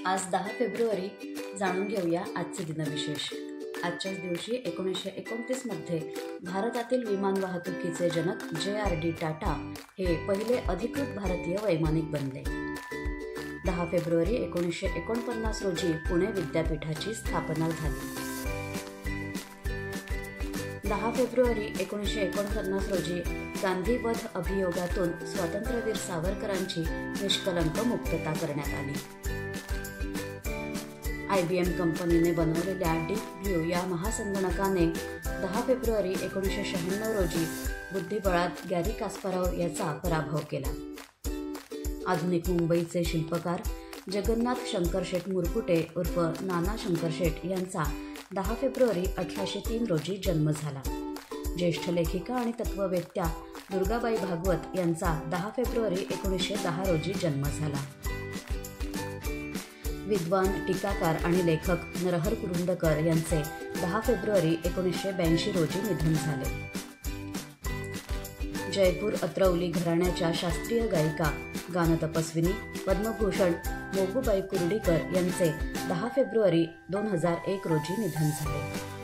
आज 10 फेब्रुवारी. जाणून घेऊया आजचे दिनविशेष. आजच्याच दिवशी 1929 मध्ये भारतातील विमान वाहतुकीचे जनक JRD टाटा हे पहिले अधिकृत भारतीय वैमानिक बनले. 10 फेब्रुवारी 1949 रोजी पुणे विद्यापीठाची स्थापना झाली. 10 फेब्रुवारी 1949 रोजी गांधी वध अभियोगातून स्वातंत्र्यवीर सावरकरांची निष्कलंक मुक्तता करण्यात आली. IBM कंपनीने बनवलेल्या डीप ब्ल्यू या महासंगणकाने 10 फेब्रुवारी 1996 रोजी बुद्धिबळात गॅरी कास्पारोव्ह याचा पराभव केला. आधुनिक मुंबईचे शिल्पकार जगन्नाथ शंकरशेठ मुरकुटे उर्फ नाना शंकरशेठ यांचा 10 फेब्रुवारी 1803 रोजी जन्म झाला. ज्येष्ठ लेखिका आणि तत्ववेत्या दुर्गाबाई भागवत यांचा 10 फेब्रुवारी 1910 रोजी जन्म झाला. विद्वान, टीकाकार आणि लेखक नरहर कुरुंदकर यांचे 10 फेब्रुवारी 1982 रोजी निधन झाले. जयपूर अत्रौली घराण्याच्या शास्त्रीय गायिका, गानतपस्विनी, पद्मभूषण मोगूबाई कुर्डीकर यांचे 10 फेब्रुवारी 2001 रोजी निधन झाले.